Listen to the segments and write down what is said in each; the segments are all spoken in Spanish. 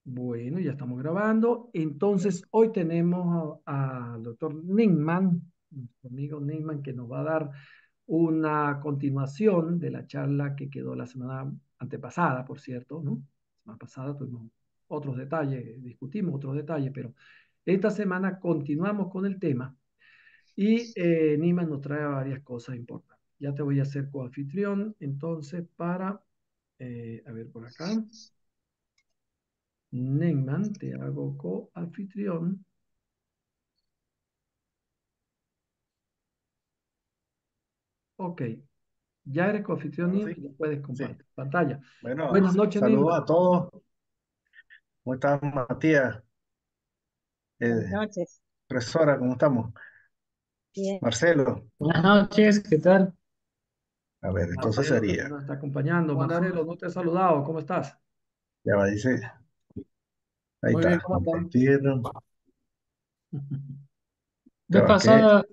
Bueno, ya estamos grabando. Entonces, hoy tenemos al doctor Neyman, nuestro amigo Neyman, que nos va a dar una continuación de la charla que quedó la semana antepasada, por cierto, ¿no? La semana pasada tuvimos otros detalles, discutimos otros detalles, pero esta semana continuamos con el tema y Neyman nos trae varias cosas importantes. Ya te voy a hacer coanfitrión, entonces, para, a ver por acá. Neyman, te hago co-anfitrión. Ok, ya eres co-anfitrión Ahora y sí, ya puedes sí. compartir pantalla. Bueno, Buenas noches, saludos a Neyman. todos. ¿Cómo estás, Matías? Buenas Eh, noches. Profesora, ¿cómo estamos? Bien. Marcelo. Buenas noches, ¿qué tal? A ver, entonces Marcelo también sería. nos está acompañando. ¿Cómo Marcelo, andamos? no te he saludado. ¿Cómo estás? Ya va, dice. Ahí Muy bien, está. ¿cómo están? Compartir. Ya Vez va, ¿qué? pasada,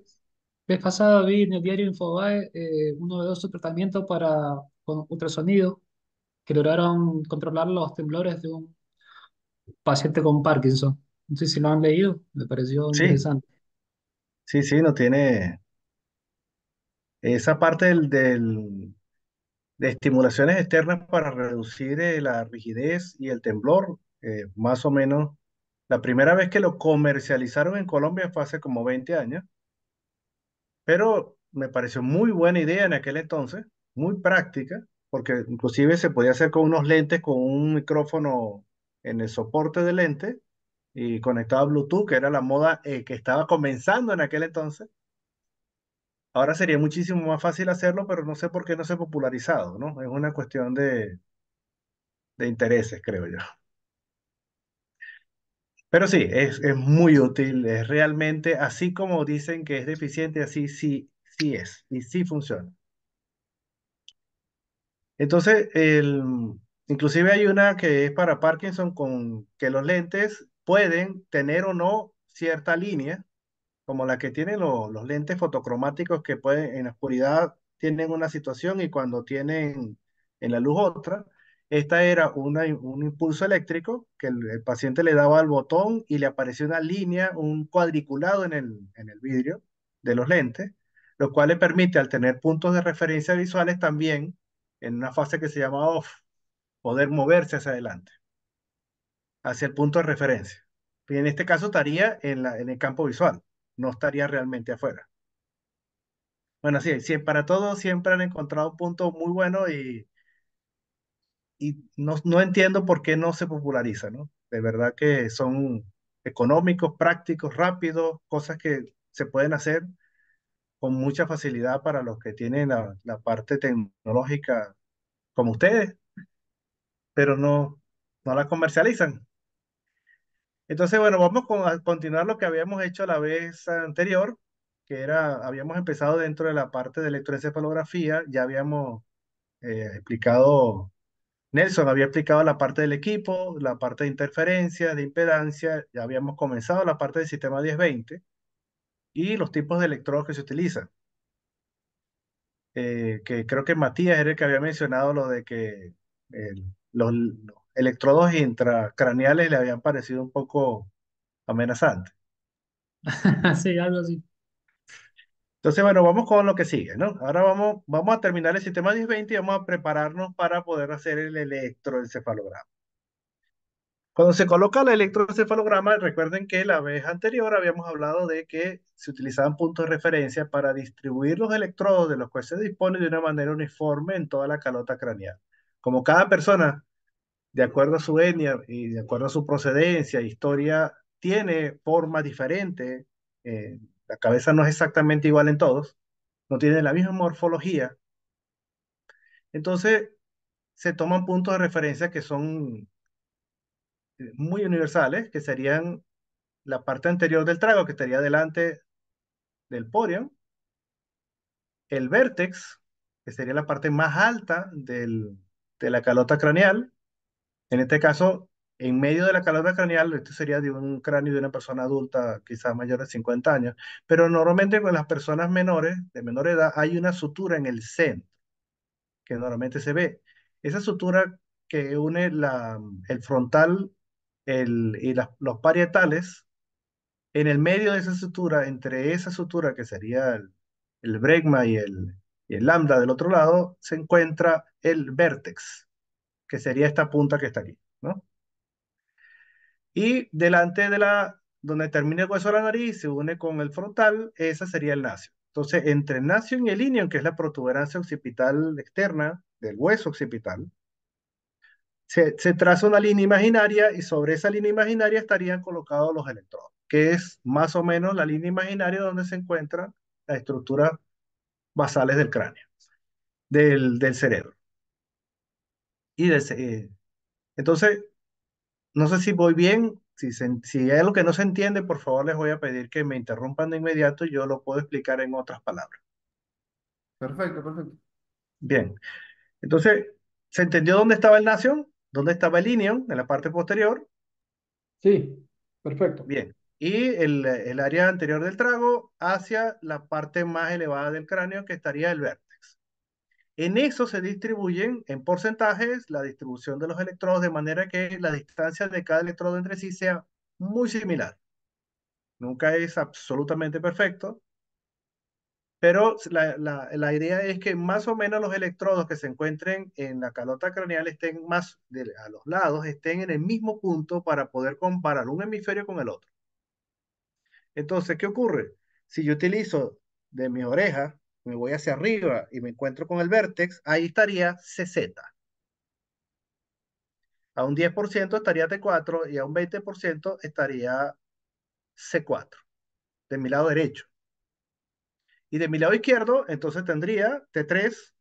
vez pasada vi en el diario Infobae un novedoso tratamiento para con ultrasonido que lograron controlar los temblores de un paciente con Parkinson. No sé si lo han leído, me pareció Sí, interesante. sí, no tiene. Esa parte de estimulaciones externas para reducir la rigidez y el temblor, más o menos. La primera vez que lo comercializaron en Colombia fue hace como 20 años. Pero me pareció muy buena idea en aquel entonces, muy práctica, porque inclusive se podía hacer con unos lentes con un micrófono en el soporte del lente y conectado a Bluetooth, que era la moda que estaba comenzando en aquel entonces. Ahora sería muchísimo más fácil hacerlo, pero no sé por qué no se ha popularizado, ¿no? Es una cuestión de intereses, creo yo. Pero sí, es muy útil, es realmente, así como dicen que es deficiente, así sí, sí es, y sí funciona. Entonces, inclusive hay una que es para Parkinson con que los lentes pueden tener o no cierta línea, como la que tienen los lentes fotocromáticos que pueden en la oscuridad tienen una situación y cuando tienen en la luz otra. Esta era un impulso eléctrico que el paciente le daba al botón y le aparecía una línea, un cuadriculado en el vidrio de los lentes, lo cual le permite al tener puntos de referencia visuales también en una fase que se llama off, poder moverse hacia adelante, hacia el punto de referencia. Y en este caso estaría en el campo visual, no estaría realmente afuera. Bueno, sí, sí, para todos siempre han encontrado un punto muy bueno y no entiendo por qué no se populariza, ¿no? De verdad que son económicos, prácticos, rápidos, cosas que se pueden hacer con mucha facilidad para los que tienen la parte tecnológica como ustedes, pero no la comercializan. Entonces, bueno, a continuar lo que habíamos hecho la vez anterior, que era, habíamos empezado dentro de la parte de electroencefalografía, ya habíamos explicado, Nelson había explicado la parte del equipo, la parte de interferencia, de impedancia, ya habíamos comenzado la parte del sistema 1020 y los tipos de electrodos que se utilizan. Que creo que Matías era el que había mencionado lo de que los electrodos intracraneales le habían parecido un poco amenazantes. Sí, algo así. Entonces, bueno, vamos con lo que sigue, ¿no? Ahora vamos a terminar el sistema 1020 y vamos a prepararnos para poder hacer el electroencefalograma. Cuando se coloca el electroencefalograma, recuerden que la vez anterior habíamos hablado de que se utilizaban puntos de referencia para distribuir los electrodos de los cuales se dispone de una manera uniforme en toda la calota craneal. Como cada persona, de acuerdo a su etnia y de acuerdo a su procedencia, historia, tiene forma diferente, la cabeza no es exactamente igual en todos, no tiene la misma morfología. Entonces, se toman puntos de referencia que son muy universales, que serían la parte anterior del trago, que estaría delante del porion, el vértex, que sería la parte más alta de la calota craneal. En este caso, en medio de la calota craneal, esto sería de un cráneo de una persona adulta, quizás mayor de 50 años, pero normalmente con las personas menores, de menor edad, hay una sutura en el centro que normalmente se ve. Esa sutura que une el frontal los parietales, en el medio de esa sutura, entre esa sutura que sería el bregma y el lambda del otro lado, se encuentra el vértex, que sería esta punta que está aquí, ¿no? Y delante de donde termina el hueso de la nariz, se une con el frontal, esa sería el nacio. Entonces, entre el nacio y el ilion, que es la protuberancia occipital externa del hueso occipital, se traza una línea imaginaria y sobre esa línea imaginaria estarían colocados los electrodos, que es más o menos la línea imaginaria donde se encuentran las estructuras basales del cráneo, del cerebro. Y entonces, no sé si voy bien, si hay algo que no se entiende, por favor les voy a pedir que me interrumpan de inmediato y yo lo puedo explicar en otras palabras. Perfecto, perfecto. Bien, entonces, ¿se entendió dónde estaba el nación? ¿Dónde estaba el ilion? En la parte posterior. Sí, perfecto. Bien, y el área anterior del trago hacia la parte más elevada del cráneo que estaría el vértex. En eso se distribuyen en porcentajes la distribución de los electrodos de manera que la distancia de cada electrodo entre sí sea muy similar. Nunca es absolutamente perfecto, pero la idea es que más o menos los electrodos que se encuentren en la calota craneal estén más a los lados, estén en el mismo punto para poder comparar un hemisferio con el otro. Entonces, ¿qué ocurre? Si yo utilizo de mi oreja, me voy hacia arriba y me encuentro con el vértex, ahí estaría CZ. A un 10% estaría T4 y a un 20% estaría C4, de mi lado derecho. Y de mi lado izquierdo, entonces tendría T3,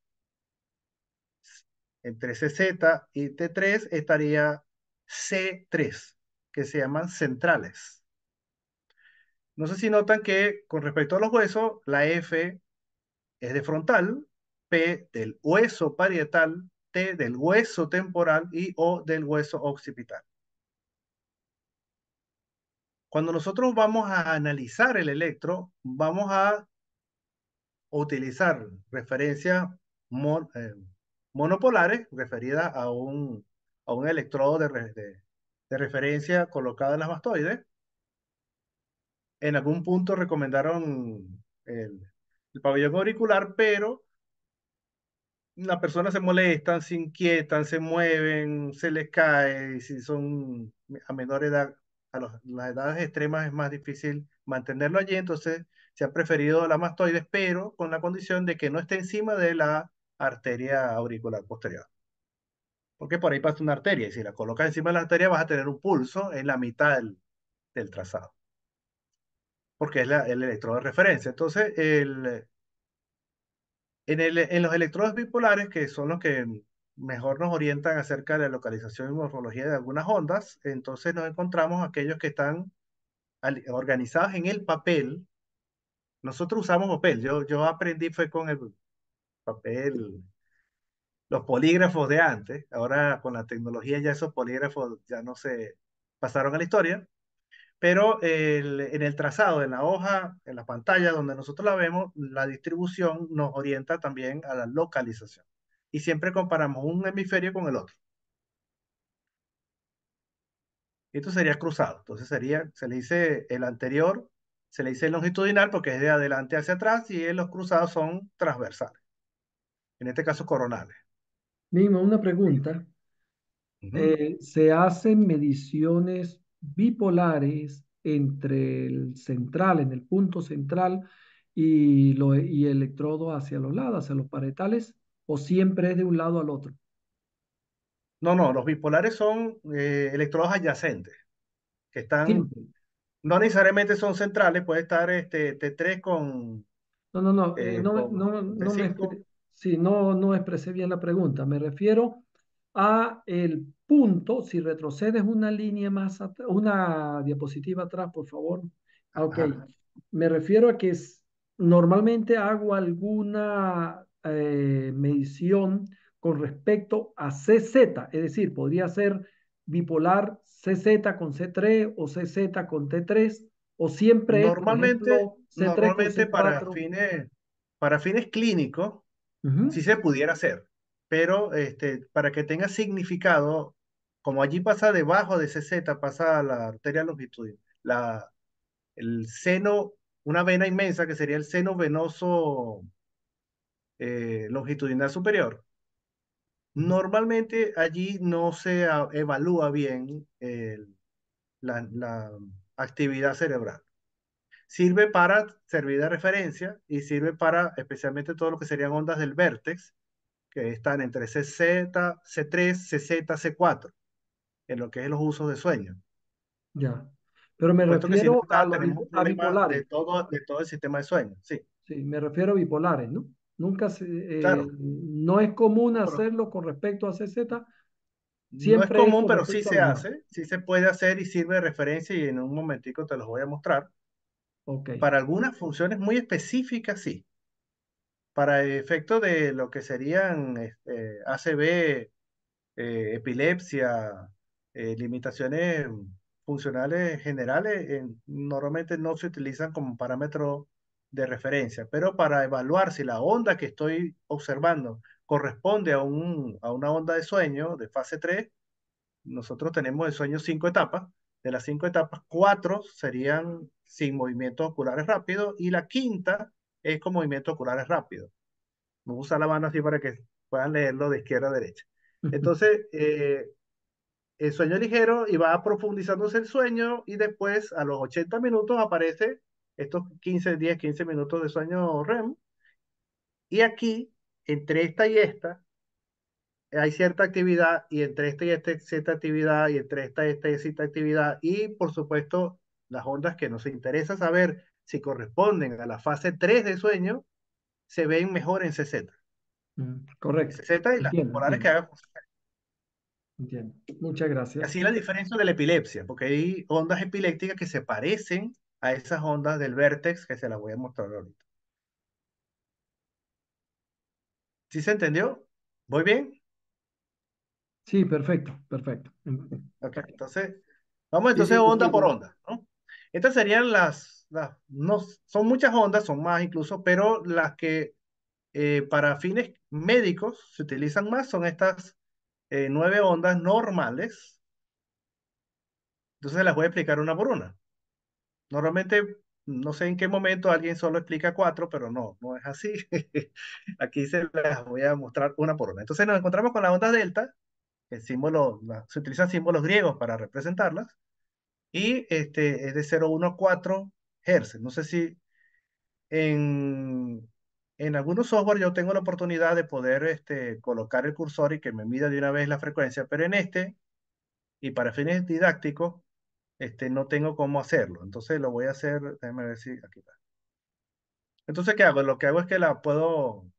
entre CZ y T3 estaría C3, que se llaman centrales. No sé si notan que con respecto a los huesos, la F es de frontal, P del hueso parietal, T del hueso temporal y O del hueso occipital. Cuando nosotros vamos a analizar el electro, vamos a utilizar referencias monopolares referidas a un electrodo de referencia colocado en las mastoides. En algún punto recomendaron el pabellón auricular, pero las personas se molestan, se inquietan, se mueven, se les cae, y si son a menor edad, las edades extremas es más difícil mantenerlo allí, entonces se ha preferido la mastoides, pero con la condición de que no esté encima de la arteria auricular posterior. Porque por ahí pasa una arteria, y si la colocas encima de la arteria vas a tener un pulso en la mitad del trazado, porque es el electrodo de referencia. Entonces, en los electrodos bipolares, que son los que mejor nos orientan acerca de la localización y morfología de algunas ondas, entonces nos encontramos aquellos que están organizados en el papel. Nosotros usamos papel, yo aprendí fue con el papel, los polígrafos de antes, ahora con la tecnología ya esos polígrafos ya no se pasaron a la historia, pero en el trazado, en la hoja, en la pantalla donde nosotros la vemos, la distribución nos orienta también a la localización. Y siempre comparamos un hemisferio con el otro. Esto sería cruzado. Entonces se le dice el anterior, se le dice longitudinal porque es de adelante hacia atrás y los cruzados son transversales. En este caso coronales. Nima, una pregunta. Ujú. Se hacen mediciones bipolares entre el central, en el punto central, y el electrodo hacia los lados, hacia los parietales, o siempre es de un lado al otro. No, no, los bipolares son electrodos adyacentes, que están, Siempre. no necesariamente son centrales, puede estar T3 No, no, no, con T5. sí, no expresé bien la pregunta. Me refiero a el punto, si retrocedes una línea más, una diapositiva atrás, por favor. Ah, ok, Ajá. me refiero a que normalmente hago alguna medición con respecto a CZ, es decir, podría ser bipolar CZ con C3 o CZ con T3, o siempre es, por ejemplo, C3 con Normalmente C4. para fines clínicos, Ujú. sí se pudiera hacer, pero para que tenga significado como allí pasa debajo de CZ, pasa la arteria longitudinal, el seno, una vena inmensa que sería el seno venoso longitudinal superior. Normalmente allí no se evalúa bien la actividad cerebral. Sirve para servir de referencia y sirve para especialmente todo lo que serían ondas del vértex, que están entre CZ, C3, CZ, C4, en lo que es los usos de sueño. Ya. Pero me Puesto que si no refiero a, tenemos un a problema bipolares. de todo el sistema de sueño. Sí, Sí, me refiero a bipolares, ¿no? Nunca se, claro. no es común No, pero hacerlo con respecto a CZ, no es siempre es común, con pero sí respecto a se los demás. hace, sí se puede hacer y sirve de referencia y en un momentico te los voy a mostrar. Ok, Para algunas funciones muy específicas, sí. Para efecto de lo que serían ACV, epilepsia, limitaciones funcionales generales, normalmente no se utilizan como parámetro de referencia, pero para evaluar si la onda que estoy observando corresponde a una onda de sueño de fase 3, nosotros tenemos de sueño 5 etapas. De las 5 etapas, 4 serían sin movimientos oculares rápidos y la quinta es con movimientos oculares rápidos. Me gusta la mano así para que puedan leerlo de izquierda a derecha. Entonces, el sueño ligero y va profundizándose el sueño y después a los 80 minutos aparece estos 15, 10, 15 minutos de sueño REM. Y aquí, entre esta y esta, hay cierta actividad y entre esta y esta cierta actividad y entre esta y cierta actividad y por supuesto las ondas que nos interesa saber si corresponden a la fase 3 de sueño se ven mejor en CZ. correcto. CZ y las Entiendo, polares que entiendo, hagan. entiendo. Muchas Y gracias. así la diferencia de la epilepsia, porque hay ondas epilépticas que se parecen a esas ondas del vértex que se las voy a mostrar ahorita. ¿Sí se entendió? ¿Voy bien? Sí, perfecto, perfecto. Ok, entonces, vamos Sí, entonces sí, onda por perfecto. onda, ¿no? Estas serían no, son muchas ondas, son más incluso, pero las que para fines médicos se utilizan más son estas 9 ondas normales. Entonces las voy a explicar una por una. Normalmente, no sé en qué momento alguien solo explica 4, pero no, no es así. Aquí se las voy a mostrar una por una. Entonces nos encontramos con la onda delta, el símbolo, se utilizan símbolos griegos para representarlas, y es de 0,14 Hz. No sé si en, en algunos software yo tengo la oportunidad de poder colocar el cursor y que me mida de una vez la frecuencia, pero en y para fines didácticos, no tengo cómo hacerlo. Entonces lo voy a hacer, déjame ver si aquí está. Entonces, ¿qué hago? Lo que hago es que la puedo,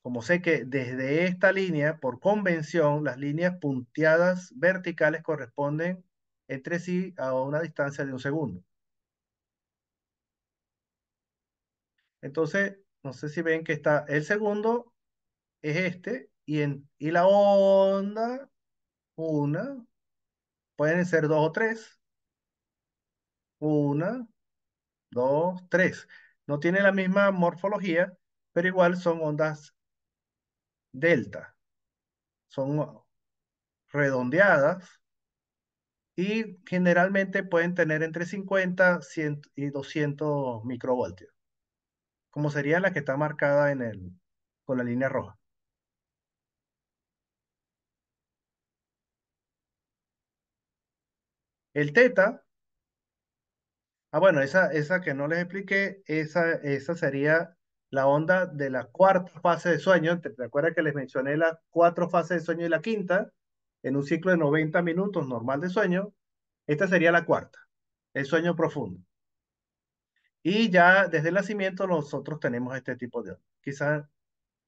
como sé que desde esta línea, por convención, las líneas punteadas verticales corresponden entre sí a una distancia de 1 segundo. Entonces, no sé si ven que está el segundo es y la onda, una, pueden ser dos o tres, una, dos, tres. No tiene la misma morfología, pero igual son ondas delta. Son redondeadas y generalmente pueden tener entre 50, 100 y 200 microvoltios, como sería la que está marcada con la línea roja. El teta, bueno, esa que no les expliqué, esa sería la onda de la cuarta fase de sueño. ¿Te acuerdas que les mencioné las 4 fases de sueño y la quinta? En un ciclo de 90 minutos normal de sueño, esta sería la cuarta, el sueño profundo. Y ya desde el nacimiento nosotros tenemos este tipo de onda. Quizás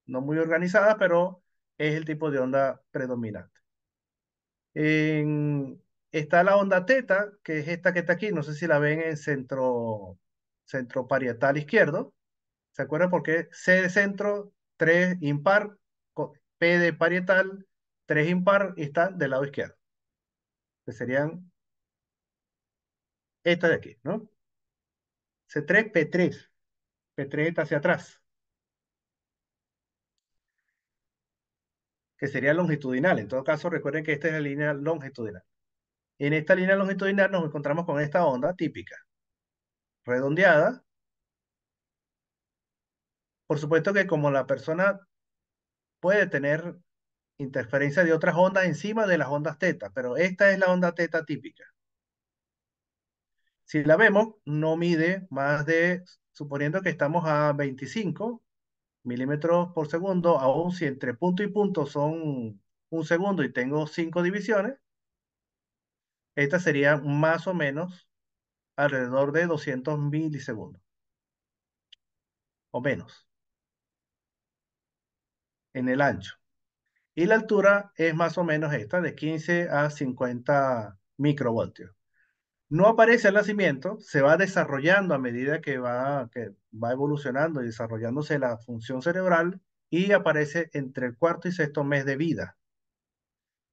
no muy organizada, pero es el tipo de onda predominante. Está la onda teta, que es esta que está aquí, no sé si la ven en centro parietal izquierdo. ¿Se acuerdan? Porque C de centro, 3 impar, P de parietal, 3 impar y está del lado izquierdo. Que serían esta de aquí, ¿no? C3, P3. P3 está hacia atrás. que sería longitudinal. En todo caso, recuerden que esta es la línea longitudinal. En esta línea longitudinal nos encontramos con esta onda típica, redondeada. Por supuesto que como la persona puede tener interferencia de otras ondas encima de las ondas teta, pero esta es la onda teta típica. Si la vemos, no mide más de, suponiendo que estamos a 25 milímetros por segundo, aun si entre punto y punto son un segundo y tengo 5 divisiones, esta sería más o menos alrededor de 200 milisegundos o menos en el ancho. Y la altura es más o menos esta, de 15 a 50 microvoltios. No aparece al nacimiento, se va desarrollando a medida que va evolucionando y desarrollándose la función cerebral y aparece entre el cuarto y sexto mes de vida.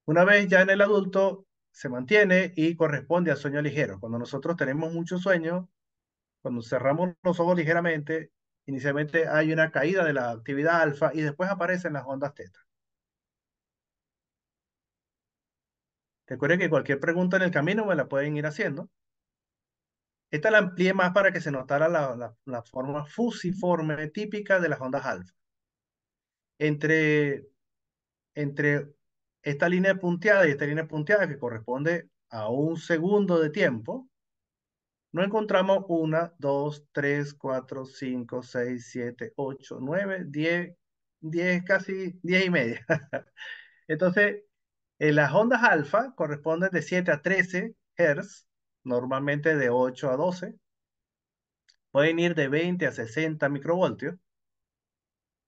Una vez ya en el adulto, se mantiene y corresponde al sueño ligero. Cuando nosotros tenemos mucho sueño, cuando cerramos los ojos ligeramente, inicialmente hay una caída de la actividad alfa y después aparecen las ondas teta. Recuerden que cualquier pregunta en el camino me la pueden ir haciendo. Esta la amplié más para que se notara la forma fusiforme típica de las ondas alfa. Entre, entre esta línea punteada y esta línea punteada, que corresponde a un segundo de tiempo, no encontramos 1, 2, 3, 4, 5, 6, 7, 8, 9, 10, 10, casi 10 y media. Entonces, las ondas alfa corresponden de 7 a 13 Hz, normalmente de 8 a 12. Pueden ir de 20 a 60 microvoltios.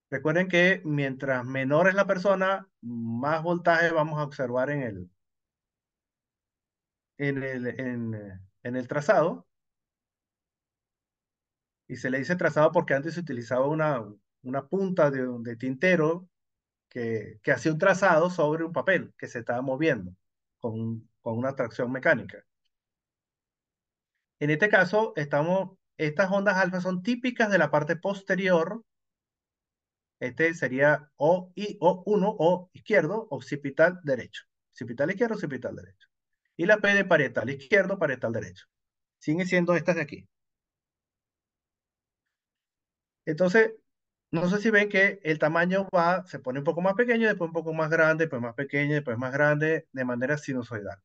Recuerden que mientras menor es la persona, más voltaje vamos a observar en el trazado. Y se le dice trazado porque antes se utilizaba una punta de tintero que hacía un trazado sobre un papel que se estaba moviendo con una tracción mecánica. En este caso, estas ondas alfa son típicas de la parte posterior. Este sería O1 o izquierdo, occipital derecho. Occipital izquierdo, occipital derecho. Y la P de parietal izquierdo, parietal derecho. Siguen siendo estas de aquí. Entonces, no sé si ven que el tamaño se pone un poco más pequeño, después un poco más grande, después más pequeño, después más grande, de manera sinusoidal.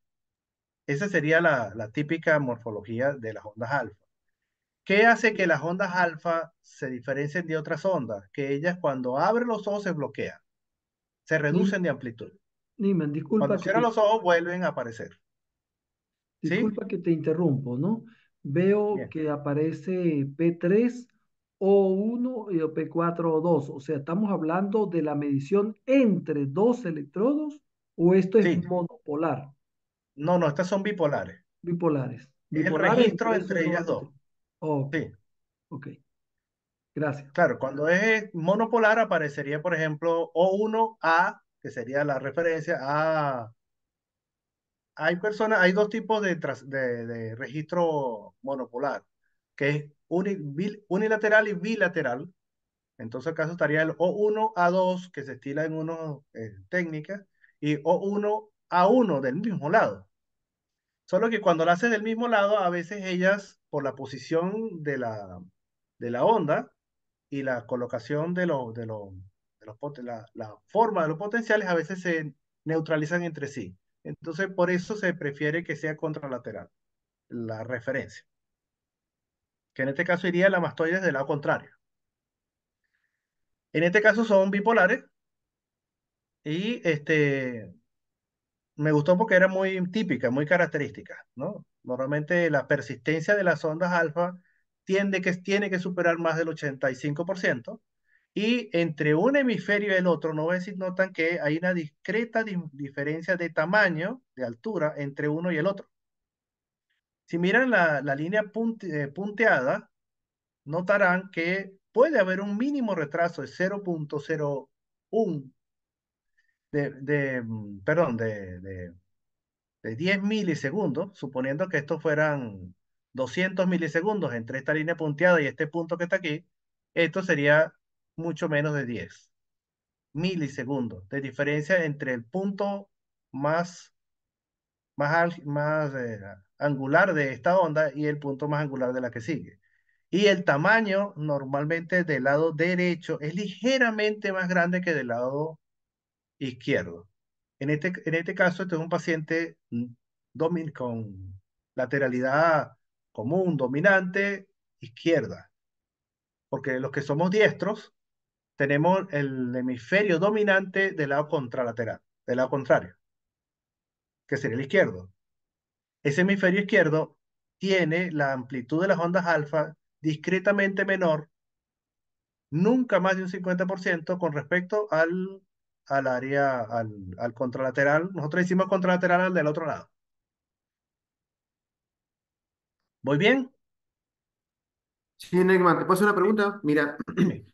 Esa sería la típica morfología de las ondas alfa. ¿Qué hace que las ondas alfa se diferencien de otras ondas? Que ellas cuando abren los ojos se bloquean, se Nim- reducen de amplitud. Niman, Cuando cierran los ojos vuelven a aparecer. ¿Sí? disculpa que te interrumpo, ¿no? Veo Bien. que aparece P3 O1 y P4 O2. O sea, ¿estamos hablando de la medición entre dos electrodos o esto es Sí. monopolar? No, no, estas son bipolares. Bipolares. Es el Bipolares registro entre esos entre dos ellas dos. electrodos. Ok, Sí. ok. Gracias. Claro, cuando es monopolar aparecería, por ejemplo, O1A, que sería la referencia a... hay dos tipos de registro monopolar, que es unilateral y bilateral. Entonces, acá estaría el O1A2, que se estila en unas técnicas, y O1A1 del mismo lado. Solo que cuando la haces del mismo lado, a veces ellas, por la posición de la onda y la colocación la forma de los potenciales, a veces se neutralizan entre sí. Entonces, por eso se prefiere que sea contralateral, la referencia. Que en este caso iría la mastoides del lado contrario. En este caso son bipolares y me gustó porque era muy típica, muy característica, ¿no? Normalmente la persistencia de las ondas alfa tiene que superar más del 85%, y entre un hemisferio y el otro, no sé si notan que hay una discreta diferencia de tamaño, de altura, entre uno y el otro. Si miran la línea punteada, notarán que puede haber un mínimo retraso de 0,01 perdón, de 10 milisegundos, suponiendo que estos fueran 200 milisegundos entre esta línea punteada y este punto que está aquí, esto sería mucho menos de 10. milisegundos de diferencia entre el punto más, más angular de esta onda y el punto más angular de la que sigue. Y el tamaño normalmente del lado derecho es ligeramente más grande que del lado izquierdo. En este caso, este es un paciente con lateralidad común, dominante, izquierda, porque los que somos diestros tenemos el hemisferio dominante del lado contralateral, del lado contrario, que sería el izquierdo. Ese hemisferio izquierdo tiene la amplitud de las ondas alfa discretamente menor, nunca más de un 50% con respecto al área, al contralateral. Nosotros decimos contralateral al del otro lado. ¿Voy bien? Sí, Neckman, ¿te puedo hacer una pregunta? Mira, Dime.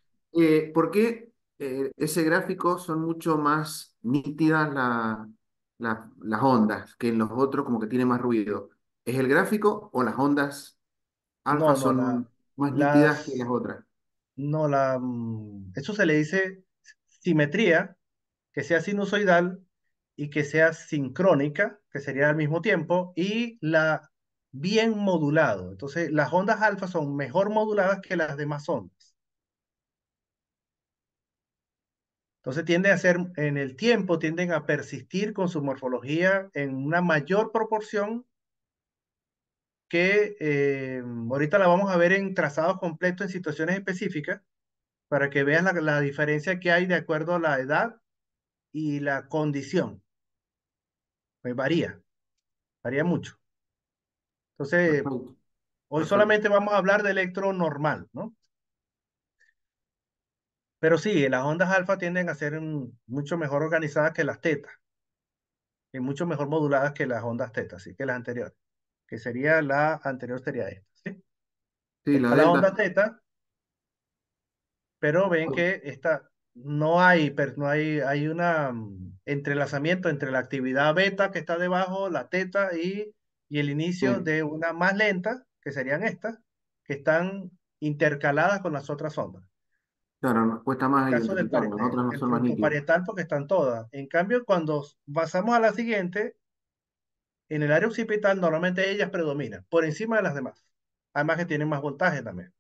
¿por qué ese gráfico son mucho más nítidas las ondas que en los otros como que tiene más ruido? ¿Es el gráfico o las ondas alfa No, no, son más nítidas que las las, otras? no, eso se le dice simetría, que sea sinusoidal y que sea sincrónica, que sería al mismo tiempo, y la bien modulado. Entonces, las ondas alfa son mejor moduladas que las demás ondas. Entonces, tienden a ser, en el tiempo, tienden a persistir con su morfología en una mayor proporción que ahorita la vamos a ver en trazados completos en situaciones específicas para que veas la diferencia que hay de acuerdo a la edad y la condición. Pues varía mucho. Entonces, Perfecto, hoy perfecto. solamente vamos a hablar de electro normal, ¿no? Pero sí, las ondas alfa tienden a ser mucho mejor organizadas que las tetas y mucho mejor moduladas que las ondas tetas, sí, que las anteriores, que sería la anterior sería esta, ¿sí? Sí, la Está la onda delta. teta, pero ven que esta hay una entrelazamiento entre la actividad beta que está debajo, la teta y el inicio Sí, de una más lenta, que serían estas, que están intercaladas con las otras ondas. claro, nos cuesta El más caso identificarlas, las otras no del son más tronco nítidas. parietal porque están todas. En cambio, cuando pasamos a la siguiente, en el área occipital normalmente ellas predominan por encima de las demás. Además que tienen más voltaje también.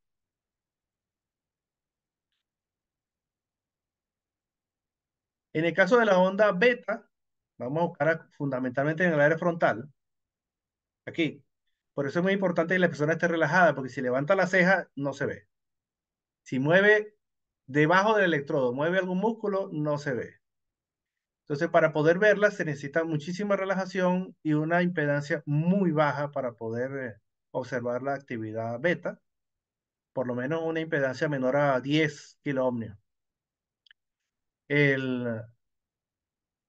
En el caso de la onda beta, vamos a buscar fundamentalmente en el área frontal, aquí. Por eso es muy importante que la persona esté relajada, porque si levanta la ceja, no se ve. Si mueve debajo del electrodo, mueve algún músculo, no se ve. Entonces, para poder verla se necesita muchísima relajación y una impedancia muy baja para poder observar la actividad beta, por lo menos una impedancia menor a 10 kiloohmios. El,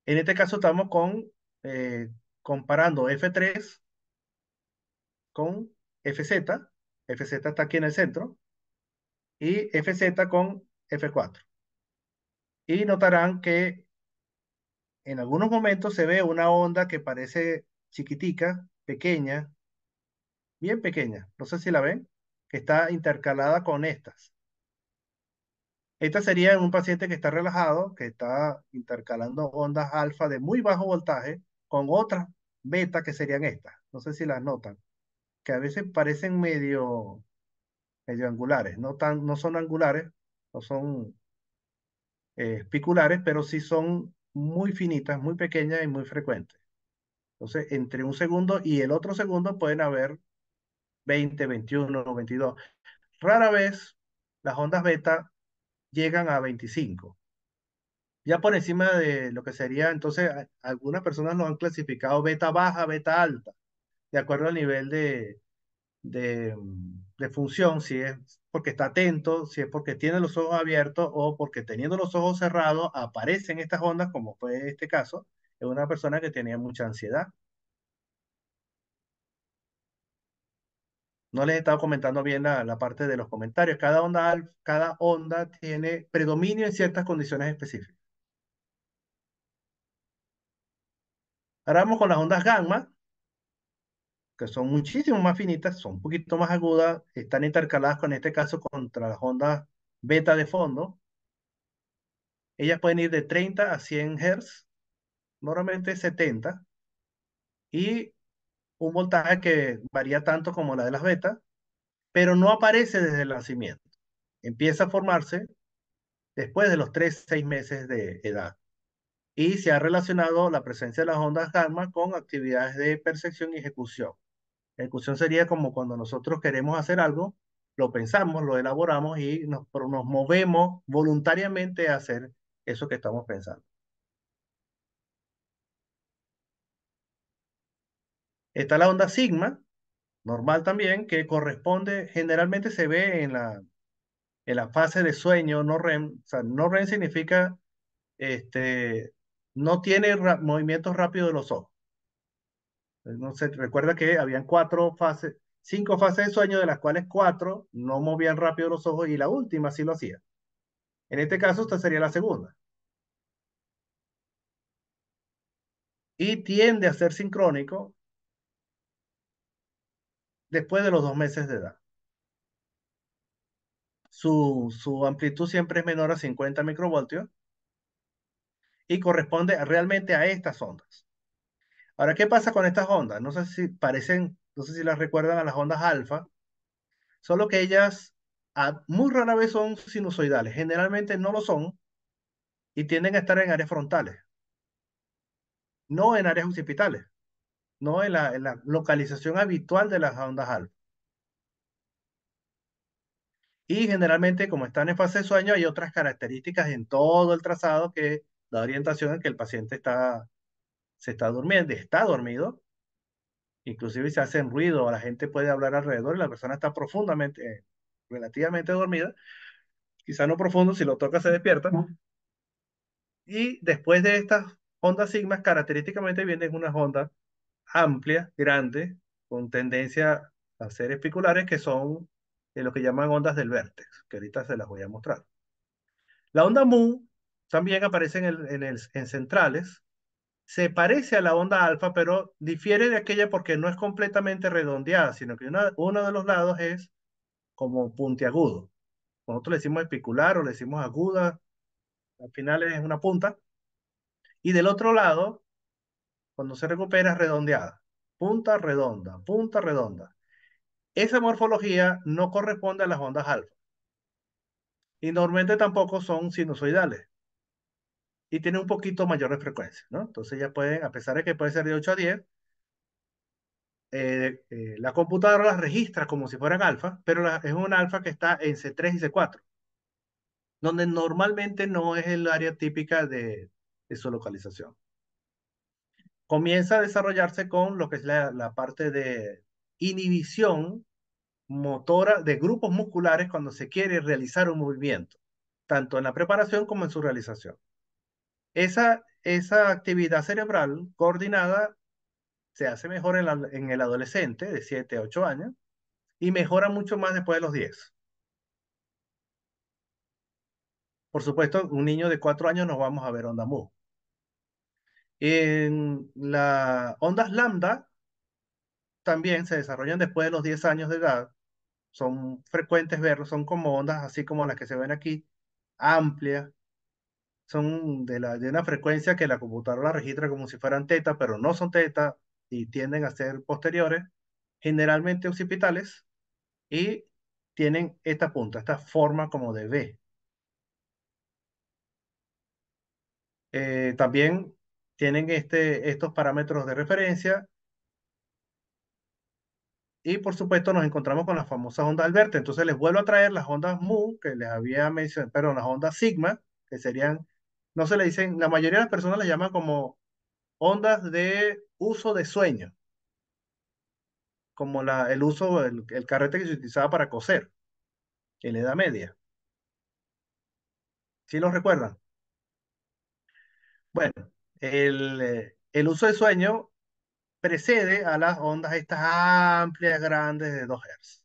en este caso estamos comparando F3 con FZ. FZ está aquí en el centro y FZ con F4. Y notarán que en algunos momentos se ve una onda que parece chiquitica, pequeña, bien pequeña, no sé si la ven, que está intercalada con estas. Esta sería en un paciente que está relajado, que está intercalando ondas alfa de muy bajo voltaje con otras beta que serían estas. No sé si las notan, que a veces parecen medio angulares, no son angulares, no son espiculares, pero sí son muy finitas, muy pequeñas y muy frecuentes. Entonces, entre un segundo y el otro segundo pueden haber 20, 21, 22. Rara vez las ondas beta llegan a 25. Ya por encima de lo que sería, entonces, algunas personas lo han clasificado beta baja, beta alta, de acuerdo al nivel de función, si es porque está atento, si es porque tiene los ojos abiertos o porque teniendo los ojos cerrados aparecen estas ondas, como fue este caso, de una persona que tenía mucha ansiedad. No les he estado comentando bien la parte de los comentarios. Cada onda tiene predominio en ciertas condiciones específicas. Ahora vamos con las ondas gamma, que son muchísimo más finitas, son un poquito más agudas, están intercaladas con este caso contra las ondas beta de fondo. Ellas pueden ir de 30 a 100 Hz, normalmente 70, y un voltaje que varía tanto como la de las betas, pero no aparece desde el nacimiento. Empieza a formarse después de los 3 a 6 meses de edad. Y se ha relacionado la presencia de las ondas gamma con actividades de percepción y ejecución. Ejecución sería como cuando nosotros queremos hacer algo, lo pensamos, lo elaboramos y nos movemos voluntariamente a hacer eso que estamos pensando. Está la onda sigma, normal también, que corresponde, generalmente se ve en la fase de sueño no REM. O sea, no REM significa, este, no tiene movimientos rápidos de los ojos. No se recuerda que habían 4 fases, 5 fases de sueño, de las cuales 4 no movían rápido los ojos y la última sí lo hacía. En este caso, esta sería la segunda. Y tiende a ser sincrónico después de los 2 meses de edad. Su amplitud siempre es menor a 50 microvoltios y corresponde realmente a estas ondas. Ahora, ¿qué pasa con estas ondas? No sé si parecen, no sé si las recuerdan a las ondas alfa, solo que ellas muy rara vez son sinusoidales, generalmente no lo son y tienden a estar en áreas frontales, no en áreas occipitales, no en la localización habitual de las ondas alfa. Y generalmente, como están en fase de sueño, hay otras características en todo el trazado que da orientación en que el paciente se está durmiendo, está dormido, inclusive se hacen ruido, la gente puede hablar alrededor y la persona está profundamente, relativamente dormida, quizá no profundo, si lo toca se despierta. Y después de estas ondas sigmas, característicamente vienen unas ondas amplias, grandes, con tendencia a ser espiculares, que son lo que llaman ondas del vértex, que ahorita se las voy a mostrar. La onda mu también aparece en centrales, se parece a la onda alfa, pero difiere de aquella porque no es completamente redondeada, sino que uno de los lados es como puntiagudo. Nosotros le decimos espicular o le decimos aguda, al final es una punta, y del otro lado, cuando se recupera, es redondeada. Punta redonda, punta redonda. Esa morfología no corresponde a las ondas alfa y normalmente tampoco son sinusoidales y tienen un poquito mayor de frecuencia, ¿no? Entonces ya pueden, a pesar de que puede ser de 8 a 10, la computadora las registra como si fueran alfa, pero es un alfa que está en C3 y C4, donde normalmente no es el área típica de su localización. Comienza a desarrollarse con lo que es la parte de inhibición motora de grupos musculares cuando se quiere realizar un movimiento, tanto en la preparación como en su realización. Esa actividad cerebral coordinada se hace mejor en el adolescente de 7 a 8 años y mejora mucho más después de los 10. Por supuesto, un niño de 4 años nos vamos a ver onda mu. En las ondas lambda también se desarrollan después de los 10 años de edad. Son frecuentes verlos, son como ondas así como las que se ven aquí, amplias. Son de una frecuencia que la computadora registra como si fueran teta, pero no son teta y tienden a ser posteriores, generalmente occipitales, y tienen esta punta, esta forma como de V. También tienen estos parámetros de referencia y por supuesto nos encontramos con las famosas ondas Alberta. Entonces les vuelvo a traer las ondas mu que les había mencionado, perdón, las ondas sigma, que serían, no se le dicen, la mayoría de las personas las llaman como ondas de uso de sueño, como el carrete que se utilizaba para coser en la Edad Media. ¿Sí lo recuerdan? Bueno, el uso de sueño precede a las ondas estas amplias, grandes de 2 Hz.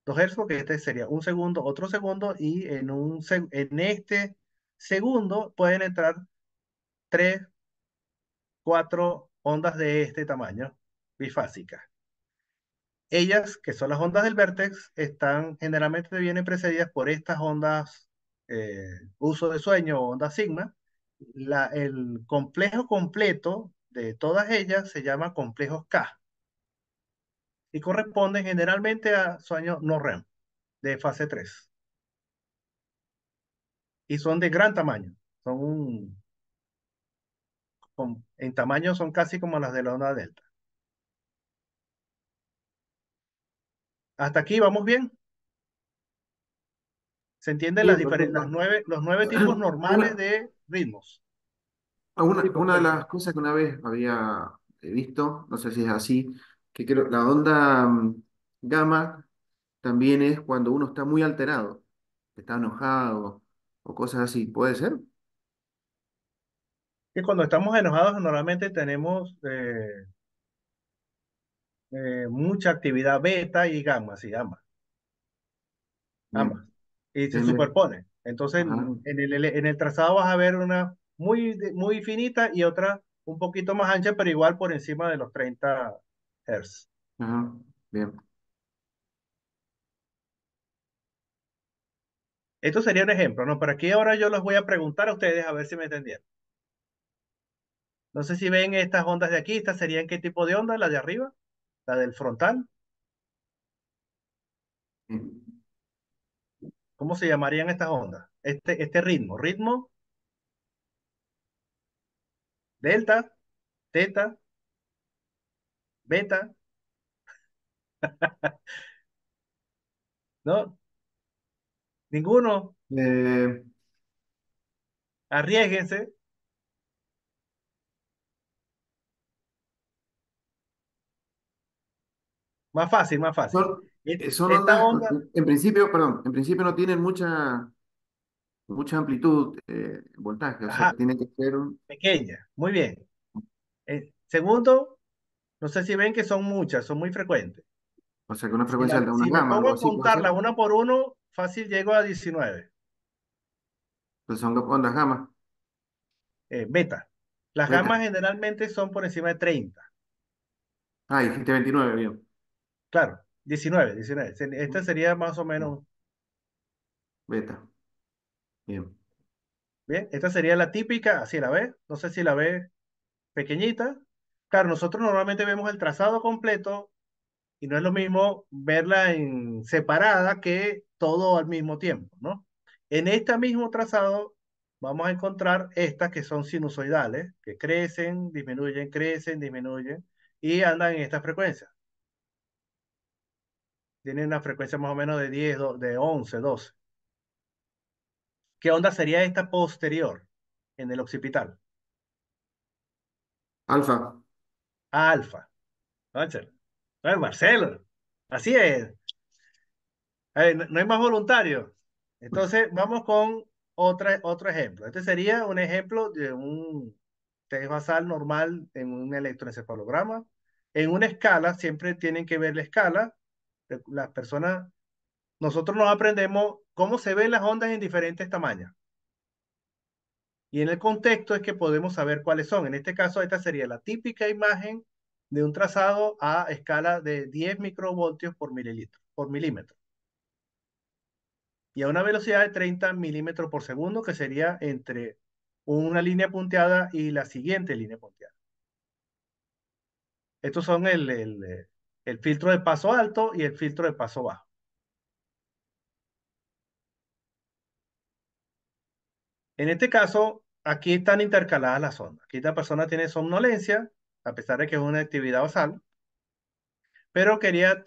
2 Hz porque este sería un segundo, otro segundo, y en este segundo pueden entrar 3, 4 ondas de este tamaño, bifásicas. Ellas, que son las ondas del vértex, generalmente vienen precedidas por estas ondas uso de sueño o onda sigma, el complejo completo de todas ellas se llama complejos K y corresponden generalmente a sueños no REM de fase 3 y son de gran tamaño. En tamaño son casi como las de la onda delta. Hasta aquí vamos bien. Se entienden Bien, las perfecto. los 9 tipos normales Una, de ritmos. Sí, una de perfecto. las cosas que una vez había visto, no sé si es así, que creo, la onda gamma también es cuando uno está muy alterado, está enojado o cosas así. ¿Puede ser? Y cuando estamos enojados normalmente tenemos mucha actividad beta y gamma, se llama, ambas. Bien, Y se bien, bien. superponen. Entonces Ajá, en el trazado vas a ver una muy finita y otra un poquito más ancha, pero igual por encima de los 30 Hz. ajá, bien. Esto sería un ejemplo, ¿no? Pero aquí ahora yo les voy a preguntar a ustedes a ver si me entendieron. No sé si ven estas ondas de aquí, ¿estas serían qué tipo de onda? La de arriba, la del frontal. Bien. ¿Cómo se llamarían estas ondas? Este ritmo, delta, teta, beta, ¿no? Ninguno. Eh, Arriésguense. Más fácil, más fácil. son, son Esta ondas, onda, en principio, perdón, en principio no tienen mucha amplitud, voltaje, o sea, ajá, tiene que ser, pequeña. Muy bien. Segundo, no sé si ven que son muchas, son muy frecuentes. o sea, que una frecuencia alta, una Si me gama, pongo algo a así puede ser. contarlas una por uno, fácil llego a 19. Entonces son ondas gamma, Beta. Las gamas beta. generalmente son por encima de 30. Ah, dijiste 29, bien. Claro, 19. Esta sería más o Bien. menos, Beta, bien. bien, esta sería la típica, así la ves, no sé si la ves pequeñita. Claro, nosotros normalmente vemos el trazado completo y no es lo mismo verla en separada que todo al mismo tiempo, ¿no? En este mismo trazado vamos a encontrar estas que son sinusoidales, que crecen, disminuyen y andan en esta frecuencia. Tienen una frecuencia más o menos de 10, de 11, 12. ¿Qué onda sería esta posterior en el occipital? Alfa, Alfa. Cónchale. Marcelo, así es. No hay más voluntarios. Entonces, vamos con otro ejemplo. Este sería un ejemplo de un test basal normal en un electroencefalograma. En una escala, siempre tienen que ver la escala. Las personas, nosotros nos aprendemos cómo se ven las ondas en diferentes tamaños. Y en el contexto es que podemos saber cuáles son. En este caso, esta sería la típica imagen de un trazado a escala de 10 microvoltios por milímetro. Y a una velocidad de 30 milímetros por segundo, que sería entre una línea punteada y la siguiente línea punteada. Estos son el filtro de paso alto y el filtro de paso bajo. En este caso, aquí están intercaladas las ondas. Aquí esta persona tiene somnolencia, a pesar de que es una actividad basal, pero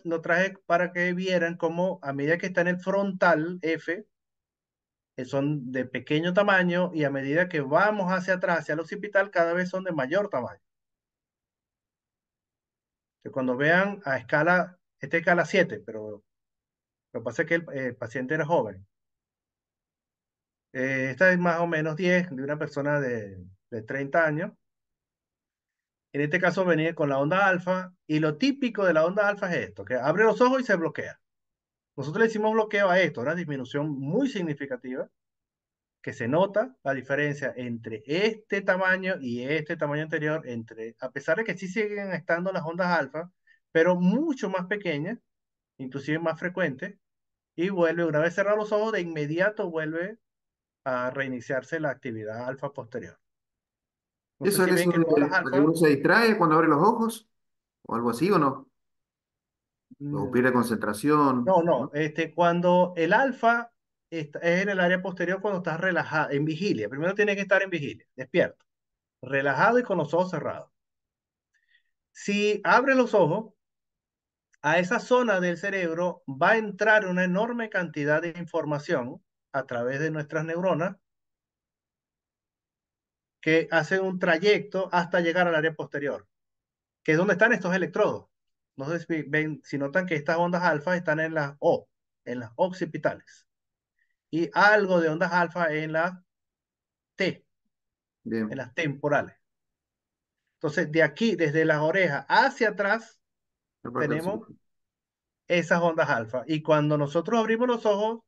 lo traje para que vieran cómo a medida que está en el frontal F, son de pequeño tamaño y a medida que vamos hacia atrás, hacia el occipital, cada vez son de mayor tamaño. Que cuando vean a escala, esta escala 7, pero lo que pasa es que el paciente era joven. Esta es más o menos 10 de una persona de 30 años. En este caso venía con la onda alfa y lo típico de la onda alfa es esto, que abre los ojos y se bloquea. Nosotros le hicimos bloqueo a esto, una disminución muy significativa, que se nota la diferencia entre este tamaño y este tamaño anterior, a pesar de que sí siguen estando las ondas alfa, pero mucho más pequeñas, inclusive más frecuentes, y vuelve, una vez cerrados los ojos, de inmediato vuelve a reiniciarse la actividad alfa posterior. No sé ¿Eso si es ven eso que todas las de que alfas, uno se distrae cuando abre los ojos? ¿O algo así o no? ¿O mm, pierde concentración? no, no, ¿No? cuando el alfa es en el área posterior cuando estás relajado, en vigilia. Primero tienes que estar en vigilia, despierto, relajado y con los ojos cerrados. Si abres los ojos, a esa zona del cerebro va a entrar una enorme cantidad de información a través de nuestras neuronas que hacen un trayecto hasta llegar al área posterior, que es donde están estos electrodos. No sé si ven, si notan que estas ondas alfa están en las O, en las occipitales, y algo de ondas alfa en las T, en Bien, las temporales. Entonces, de aquí, desde las orejas hacia atrás, la parte del tenemos cerebro. esas ondas alfa. Y cuando nosotros abrimos los ojos,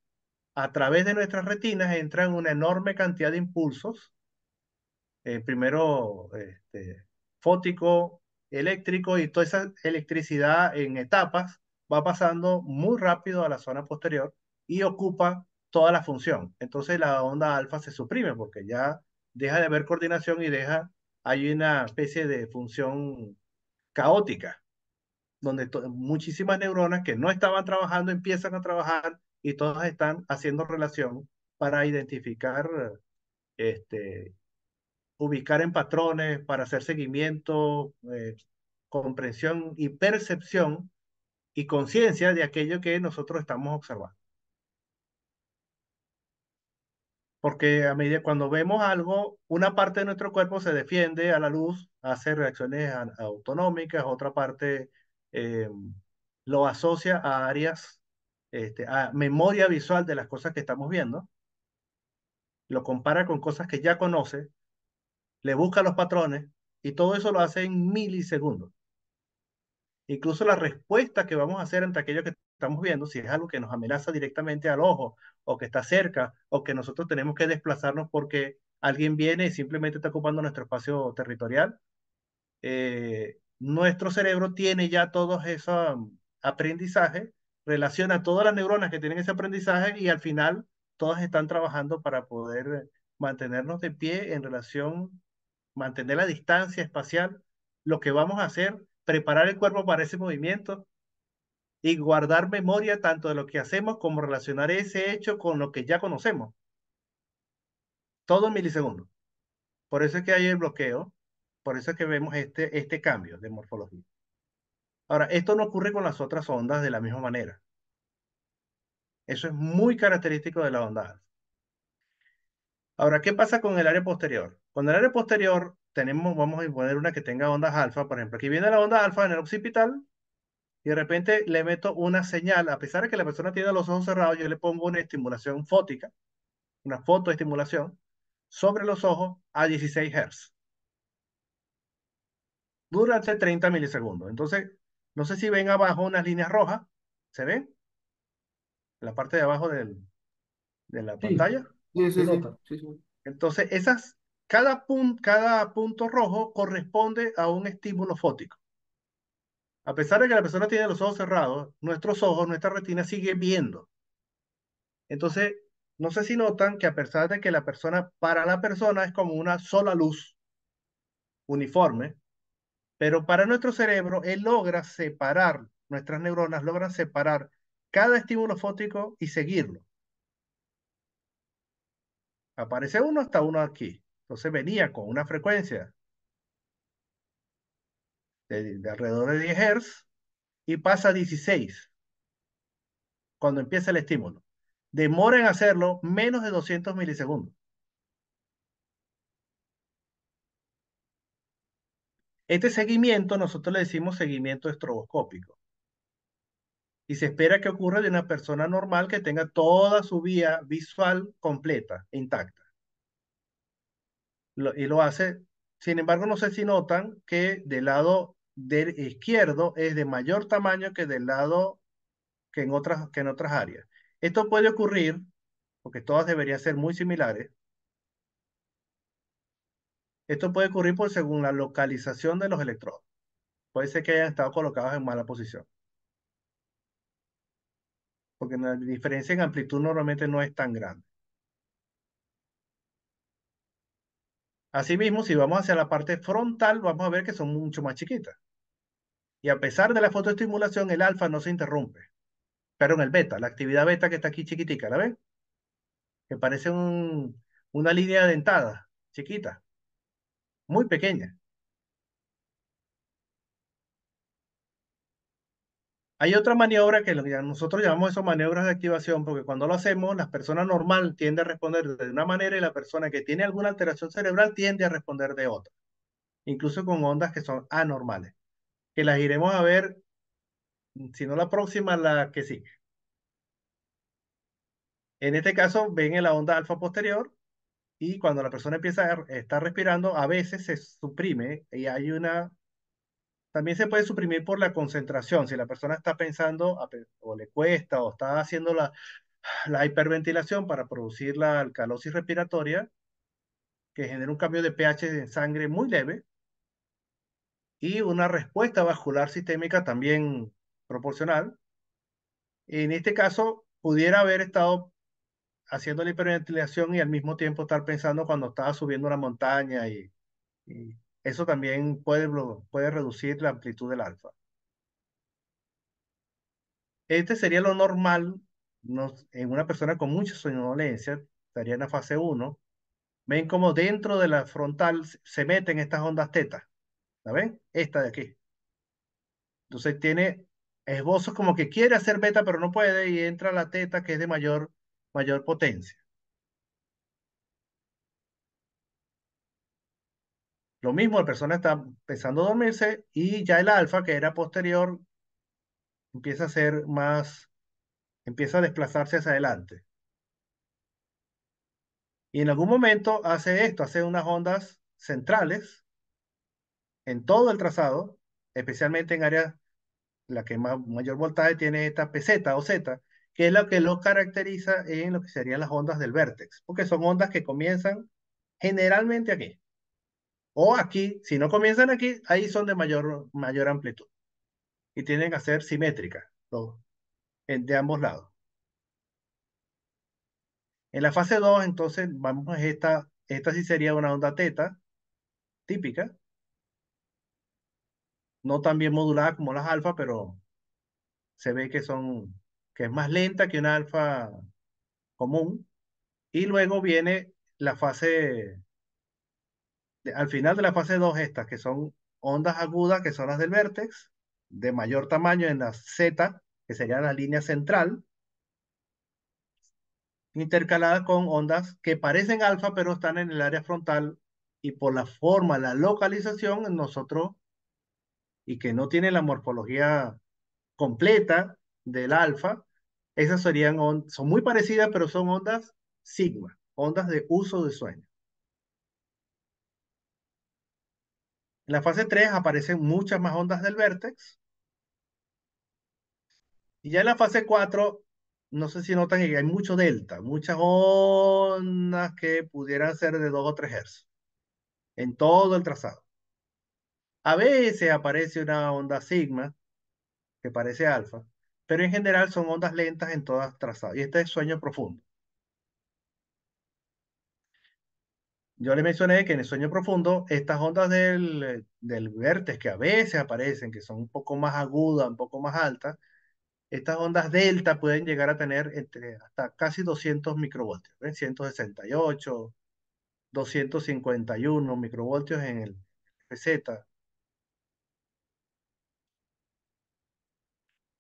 a través de nuestras retinas entran una enorme cantidad de impulsos, primero fótico, eléctrico, y toda esa electricidad en etapas va pasando muy rápido a la zona posterior y ocupa toda la función. Entonces la onda alfa se suprime porque ya deja de haber coordinación y hay una especie de función caótica, donde muchísimas neuronas que no estaban trabajando empiezan a trabajar y todas están haciendo relación para identificar, este, ubicar en patrones, para hacer seguimiento, comprensión y percepción y conciencia de aquello que nosotros estamos observando. Porque a medida cuando vemos algo, una parte de nuestro cuerpo se defiende a la luz, hace reacciones autonómicas, otra parte eh, lo asocia a áreas, a memoria visual de las cosas que estamos viendo, lo compara con cosas que ya conoce, le busca los patrones y todo eso lo hace en milisegundos. Incluso la respuesta que vamos a hacer ante aquello que estamos viendo, si es algo que nos amenaza directamente al ojo o que está cerca o que nosotros tenemos que desplazarnos porque alguien viene y simplemente está ocupando nuestro espacio territorial, nuestro cerebro tiene ya todos esos aprendizajes, relaciona todas las neuronas que tienen ese aprendizaje y al final todas están trabajando para poder mantenernos de pie en relación, mantener la distancia espacial. Lo que vamos a hacer, preparar el cuerpo para ese movimiento y guardar memoria tanto de lo que hacemos como relacionar ese hecho con lo que ya conocemos. Todo en milisegundos. Por eso es que hay el bloqueo, por eso es que vemos este cambio de morfología. Ahora, esto no ocurre con las otras ondas de la misma manera. Eso es muy característico de la onda alfa. Ahora, ¿qué pasa con el área posterior? Con el área posterior tenemos, vamos a poner una que tenga ondas alfa, por ejemplo, aquí viene la onda alfa en el occipital y de repente le meto una señal, a pesar de que la persona tiene los ojos cerrados, yo le pongo una estimulación fótica, una fotoestimulación sobre los ojos a 16 Hz durante 30 milisegundos. Entonces, no sé si ven abajo unas líneas rojas, ¿se ven? En la parte de abajo de la Sí, pantalla. Sí, se sí, sí, nota. sí, sí. Entonces, cada punto rojo corresponde a un estímulo fótico. A pesar de que la persona tiene los ojos cerrados, nuestros ojos, nuestra retina sigue viendo. Entonces, no sé si notan que a pesar de que para la persona es como una sola luz uniforme, pero para nuestro cerebro, él logra separar, nuestras neuronas logran separar cada estímulo fótico y seguirlo. Aparece uno hasta uno aquí. Entonces venía con una frecuencia de alrededor de 10 Hz y pasa a 16 cuando empieza el estímulo. Demora en hacerlo menos de 200 milisegundos. Este seguimiento nosotros le decimos seguimiento estroboscópico y se espera que ocurra de una persona normal que tenga toda su vía visual completa, intacta. Y lo hace, sin embargo, no sé si notan que del lado izquierdo es de mayor tamaño que del lado que en otras áreas. Esto puede ocurrir, porque todas deberían ser muy similares, esto puede ocurrir por según la localización de los electrodos. Puede ser que hayan estado colocados en mala posición, porque la diferencia en amplitud normalmente no es tan grande. Asimismo, si vamos hacia la parte frontal, vamos a ver que son mucho más chiquitas. Y a pesar de la fotoestimulación, el alfa no se interrumpe. Pero en el beta, la actividad beta que está aquí chiquitica, ¿la ven? Que parece una línea dentada, chiquita, muy pequeña. Hay otra maniobra que nosotros llamamos eso maniobras de activación, porque cuando lo hacemos, la persona normal tiende a responder de una manera y la persona que tiene alguna alteración cerebral tiende a responder de otra, incluso con ondas que son anormales, que las iremos a ver, si no la próxima, la que sigue. En este caso, ven en la onda alfa posterior y cuando la persona empieza a estar respirando, a veces se suprime y hay también se puede suprimir por la concentración. Si la persona está pensando o le cuesta o está haciendo la hiperventilación para producir la alcalosis respiratoria, que genera un cambio de pH en sangre muy leve y una respuesta vascular sistémica también proporcional. En este caso, pudiera haber estado haciendo la hiperventilación y al mismo tiempo estar pensando cuando estaba subiendo una montaña y eso también puede reducir la amplitud del alfa. Este sería lo normal en una persona con mucha somnolencia, estaría en la fase uno. Ven como dentro de la frontal se meten estas ondas teta. ¿La ven? Esta de aquí. Entonces tiene esbozos como que quiere hacer beta, pero no puede, y entra la teta que es de mayor potencia. Lo mismo, la persona está empezando a dormirse y ya el alfa, que era posterior, empieza a ser empieza a desplazarse hacia adelante. Y en algún momento hace esto, hace unas ondas centrales en todo el trazado, especialmente en áreas la que mayor voltaje tiene esta PZ o Z, que es lo que lo caracteriza en lo que serían las ondas del vértex, porque son ondas que comienzan generalmente aquí. O aquí, si no comienzan aquí, ahí son de mayor amplitud y tienen que ser simétricas de ambos lados. En la fase 2 entonces, vamos a esta sí sería una onda teta típica, no tan bien modulada como las alfa, pero se ve que es más lenta que una alfa común. Y luego viene la fase, al final de la fase 2 estas, que son ondas agudas, que son las del vértex, de mayor tamaño en la Z, que sería la línea central, intercaladas con ondas que parecen alfa, pero están en el área frontal, y por la forma, la localización, nosotros, y que no tiene la morfología completa del alfa, esas son muy parecidas, pero son ondas sigma, ondas de uso de sueño. En la fase 3 aparecen muchas más ondas del vértex. Y ya en la fase 4, no sé si notan que hay mucho delta, muchas ondas que pudieran ser de 2 o 3 Hz en todo el trazado. A veces aparece una onda sigma que parece alfa, pero en general son ondas lentas en todas trazadas. Y este es sueño profundo. Yo le mencioné que en el sueño profundo, estas ondas del vértex que a veces aparecen, que son un poco más agudas, un poco más altas, estas ondas delta pueden llegar a tener hasta casi 200 microvoltios, ¿ven? 168, 251 microvoltios en el PZ.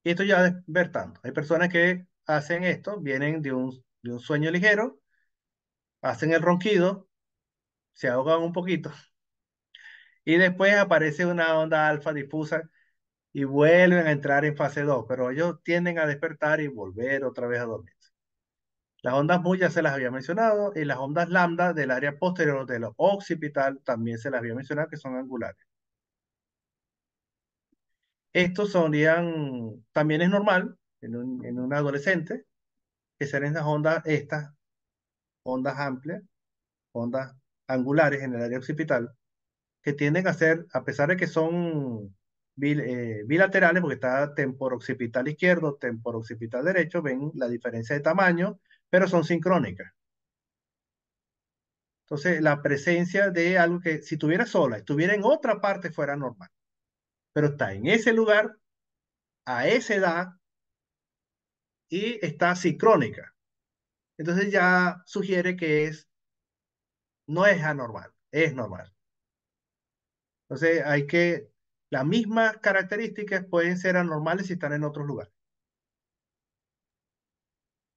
Y esto ya despertando. Hay personas que hacen esto, vienen de un sueño ligero, hacen el ronquido, se ahogan un poquito y después aparece una onda alfa difusa y vuelven a entrar en fase 2, pero ellos tienden a despertar y volver otra vez a dormir. Las ondas mu ya se las había mencionado y las ondas lambda del área posterior de lo occipital también se las había mencionado que son angulares. Estos también es normal en un adolescente que sean estas ondas amplias, ondas angulares en el área occipital, que tienden a ser, a pesar de que son bilaterales, porque está temporoccipital izquierdo, temporoccipital derecho, ven la diferencia de tamaño, pero son sincrónicas. Entonces, la presencia de algo que si estuviera sola, estuviera en otra parte, fuera normal. Pero está en ese lugar, a esa edad, y está sincrónica. Entonces ya sugiere que no es anormal, es normal. Entonces las mismas características pueden ser anormales si están en otros lugares.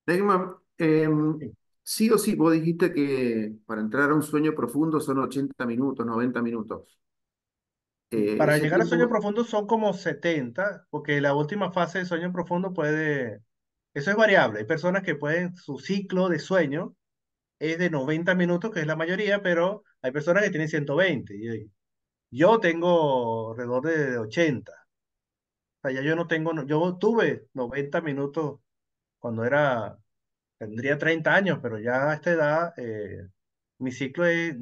Neymar, Sí. sí o sí, vos dijiste que para entrar a un sueño profundo son 80 minutos, 90 minutos. Para Ese llegar al sueño tiempo, profundo son como 70, porque la última fase de sueño profundo eso es variable. Hay personas que su ciclo de sueño es de 90 minutos, que es la mayoría, pero hay personas que tienen 120. Y yo tengo alrededor de 80. O sea, ya yo no tengo, yo tuve 90 minutos cuando tendría 30 años, pero ya a esta edad, mi ciclo es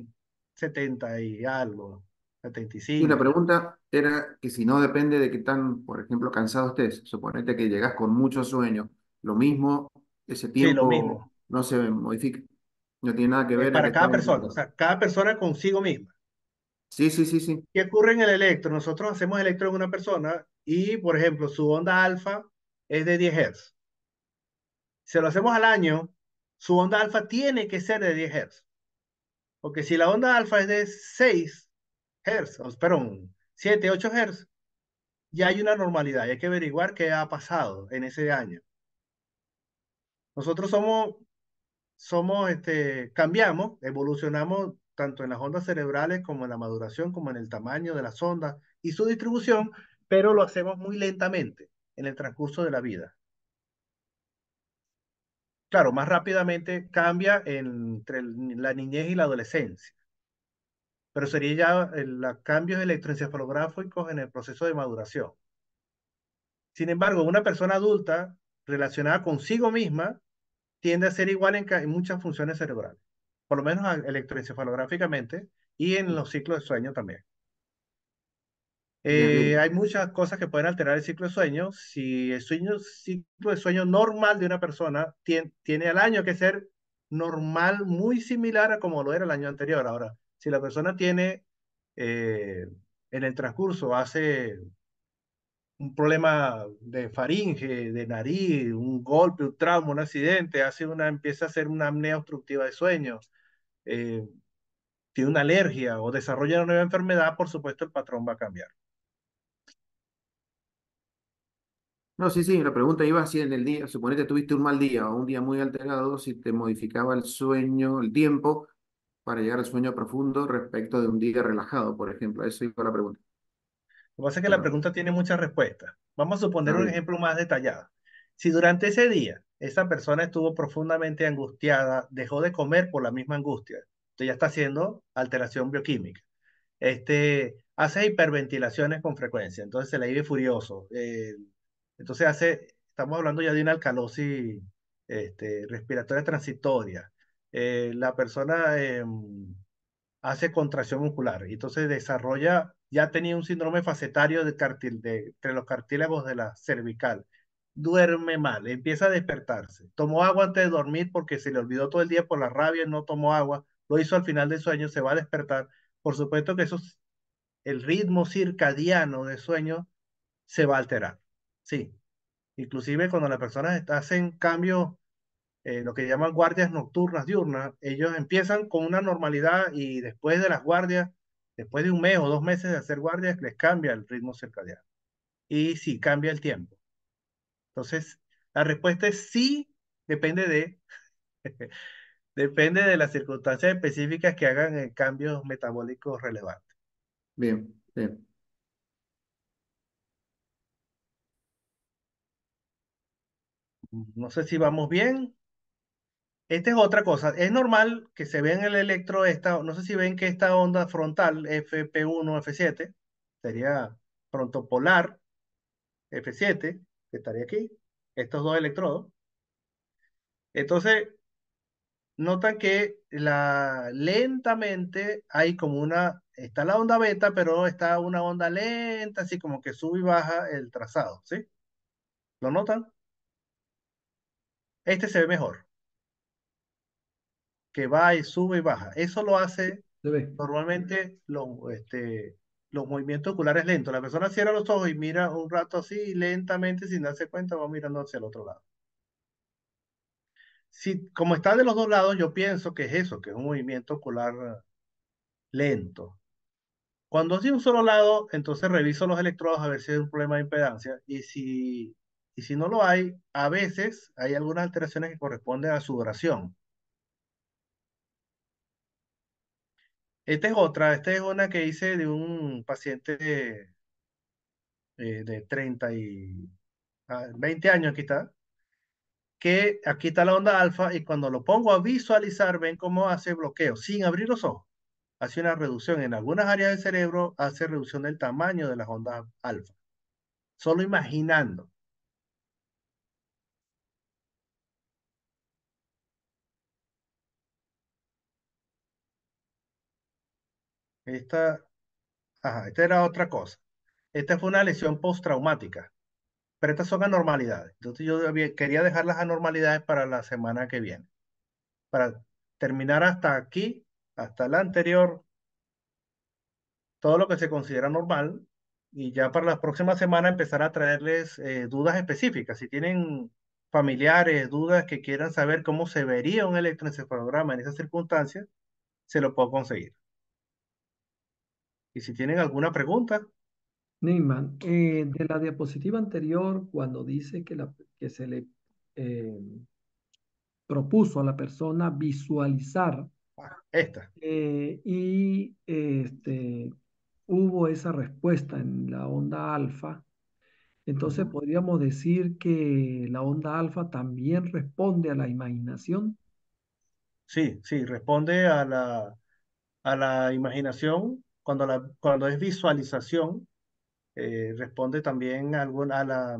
70 y algo, setenta y y la cinco. pregunta era que si no depende de qué tan, por ejemplo, cansado estés, suponete que llegás con mucho sueño, lo mismo, ese Sí, lo mismo. tiempo no se modifica, no tiene nada que Es ver a que para estás cada en persona, o sea, cada persona consigo misma. Sí, sí, sí, sí. ¿Qué ocurre en el electro? Nosotros hacemos electro en una persona y, por ejemplo, su onda alfa es de 10 Hz. Si lo hacemos al año, su onda alfa tiene que ser de 10 Hz. Porque si la onda alfa es de 6 Hz, perdón, 7, 8 Hz, ya hay una normalidad y hay que averiguar qué ha pasado en ese año. Nosotros cambiamos, evolucionamos tanto en las ondas cerebrales como en la maduración, como en el tamaño de las ondas y su distribución, pero lo hacemos muy lentamente en el transcurso de la vida. Claro, más rápidamente cambia entre la niñez y la adolescencia, pero sería ya los cambios electroencefalográficos en el proceso de maduración. Sin embargo, una persona adulta relacionada consigo misma tiende a ser igual en muchas funciones cerebrales, por lo menos electroencefalográficamente y en los ciclos de sueño también. Bien, bien. Hay muchas cosas que pueden alterar el ciclo de sueño. Si el ciclo de sueño normal de una persona tiene al año que ser normal, muy similar a como lo era el año anterior. Ahora, si la persona eh, en el transcurso hace un problema de faringe, de nariz, un golpe, un trauma, un accidente, empieza a hacer una apnea obstructiva de sueño, eh, tiene una alergia o desarrolla una nueva enfermedad, por supuesto el patrón va a cambiar. No, sí, sí, la pregunta iba así en el día, suponete tuviste un mal día o un día muy alterado, si te modificaba el sueño, el tiempo para llegar al sueño profundo respecto de un día relajado, por ejemplo. Eso iba la pregunta. Lo que pasa es que la Pero, pregunta tiene muchas respuestas. Vamos a está suponer un bien. ejemplo más detallado. Si durante ese día esa persona estuvo profundamente angustiada, dejó de comer por la misma angustia, entonces ya está haciendo alteración bioquímica. Hace hiperventilaciones con frecuencia, entonces se le vive furioso. Entonces estamos hablando ya de una alcalosis respiratoria transitoria. La persona hace contracción muscular y entonces ya tenía un síndrome facetario entre los cartílagos de la cervical. Duerme mal, empieza a despertarse. Tomó agua antes de dormir porque se le olvidó todo el día por la rabia, no tomó agua. Lo hizo al final del sueño, se va a despertar. Por supuesto que el ritmo circadiano de sueño se va a alterar. Sí, inclusive cuando las personas hacen cambios, lo que llaman guardias nocturnas, diurnas, ellos empiezan con una normalidad y después de las guardias, después de un mes o 2 meses de hacer guardias, les cambia el ritmo circadiano. Y sí, cambia el tiempo. Entonces, la respuesta es sí, depende de, depende de las circunstancias específicas que hagan cambios metabólicos relevantes. Bien, bien. No sé si vamos bien. Esta es otra cosa. Es normal que se vea en el no sé si ven que esta onda frontal, FP1, F7, sería frontopolar, F7, que estaría aquí, estos dos electrodos. Entonces, notan que lentamente hay está la onda beta, pero está una onda lenta, así como que sube y baja el trazado, ¿sí? ¿Lo notan? Este se ve mejor. que va y sube y baja. Eso lo hace Se ve. normalmente los movimientos oculares lentos. La persona cierra los ojos y mira un rato así, y lentamente, sin darse cuenta, va mirando hacia el otro lado. Si, como está de los dos lados, yo pienso que es eso, que es un movimiento ocular lento. Cuando es de un solo lado, entonces reviso los electrodos a ver si hay un problema de impedancia. Y si no lo hay, a veces hay algunas alteraciones que corresponden a su duración. Esta es una que hice de un paciente de 20 años, aquí está, que aquí está la onda alfa y cuando lo pongo a visualizar, ven cómo hace bloqueo sin abrir los ojos. Hace una reducción en algunas áreas del cerebro, hace reducción del tamaño de las ondas alfa. Solo imaginando. Esta, esta era otra cosa. Esta fue una lesión postraumática, pero estas son anormalidades. Entonces yo quería dejar las anormalidades para la semana que viene, para terminar hasta aquí, hasta la anterior, todo lo que se considera normal, y ya para la próxima semana empezar a traerles dudas específicas. Si tienen familiares, dudas que quieran saber cómo se vería un electroencefalograma en esas circunstancias, se lo puedo conseguir. Y si tienen alguna pregunta, Neyman, de la diapositiva anterior, cuando dice que se le eh, propuso a la persona visualizar esta. hubo esa respuesta en la onda alfa, entonces Ujú. podríamos decir que la onda alfa también responde a la imaginación. Sí, sí, responde a la imaginación. Cuando es visualización, responde también a la,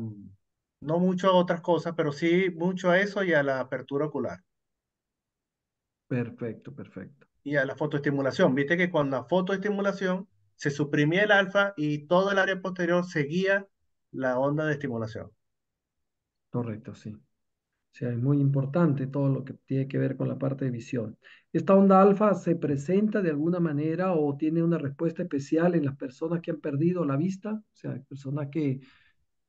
no mucho a otras cosas, pero sí mucho a eso y a la apertura ocular Perfecto, perfecto. y a la fotoestimulación. Viste que con la fotoestimulación se suprimía el alfa y todo el área posterior seguía la onda de estimulación. Correcto, sí. O sea, es muy importante todo lo que tiene que ver con la parte de visión. ¿Esta onda alfa se presenta de alguna manera o tiene una respuesta especial en las personas que han perdido la vista? O sea, personas que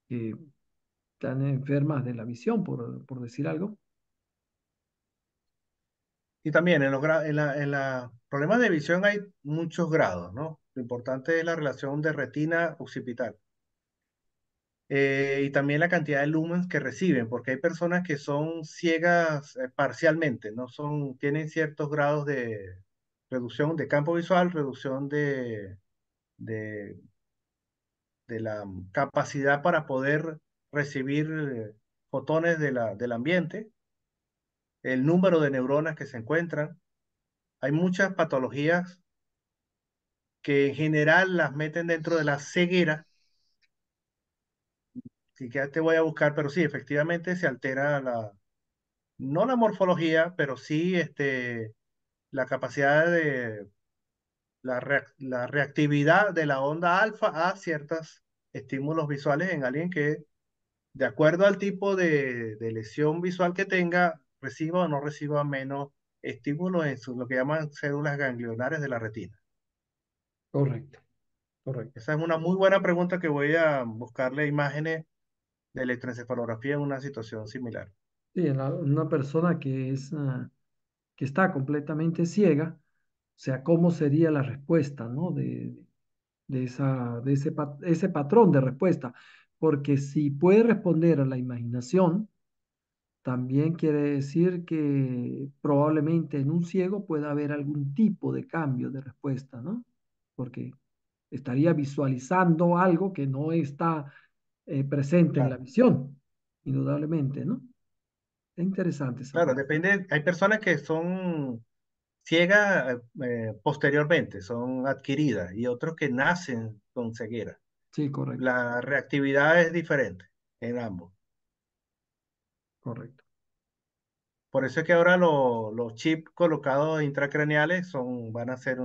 están enfermas de la visión, por decir algo. Y también en la problemas de visión hay muchos grados, ¿no? Lo importante es la relación de retina occipital. Y también la cantidad de lumens que reciben, porque hay personas que son ciegas parcialmente, no son, tienen ciertos grados de reducción de campo visual, reducción de, de la capacidad para poder recibir fotones del ambiente, el número de neuronas que se encuentran. Hay muchas patologías que en general las meten dentro de la ceguera, y que ya te voy a buscar, pero sí, efectivamente se altera no la morfología, pero sí la capacidad de la reactividad de la onda alfa a ciertos estímulos visuales en alguien que, de acuerdo al tipo de lesión visual que tenga, reciba o no reciba menos estímulos en lo que llaman células ganglionares de la retina. Correcto, correcto. Esa es una muy buena pregunta que voy a buscarle imágenes de electroencefalografía en una situación similar. Sí, una persona que está completamente ciega, o sea, ¿cómo sería la respuesta, ¿no? Ese patrón de respuesta? Porque si puede responder a la imaginación, también quiere decir que probablemente en un ciego pueda haber algún tipo de cambio de respuesta, ¿no? Porque estaría visualizando algo que no está presente en la Claro. visión, indudablemente, ¿no? Es interesante esa Claro, parte. depende, hay personas que son ciegas posteriormente, son adquiridas, y otros que nacen con ceguera. Sí, correcto, La reactividad es diferente en ambos. correcto. Por eso es que ahora los chips colocados intracraneales van a ser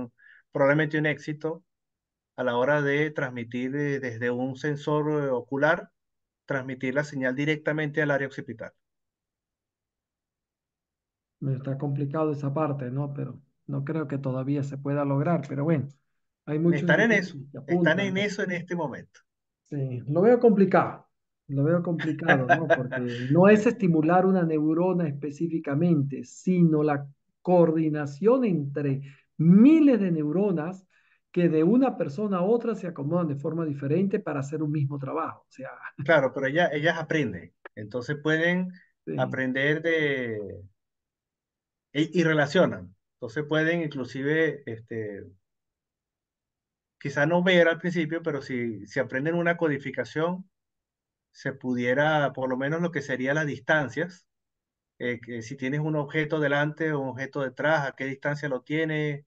probablemente un éxito a la hora de transmitir desde un sensor ocular, transmitir la señal directamente al área occipital. Está complicado esa parte, ¿no? Pero no creo que todavía se pueda lograr. Pero bueno, hay muchos indicios que están apuntan. en eso en este momento. Sí, lo veo complicado, ¿no? Porque no es estimular una neurona específicamente, sino la coordinación entre miles de neuronas que de una persona a otra se acomodan de forma diferente para hacer un mismo trabajo. O sea, Claro, pero ellas aprenden, entonces pueden sí, aprender y relacionan. Entonces pueden inclusive, quizá no ver al principio, pero si aprenden una codificación, se pudiera, por lo menos lo que serían las distancias, que si tienes un objeto delante o un objeto detrás, a qué distancia lo tiene,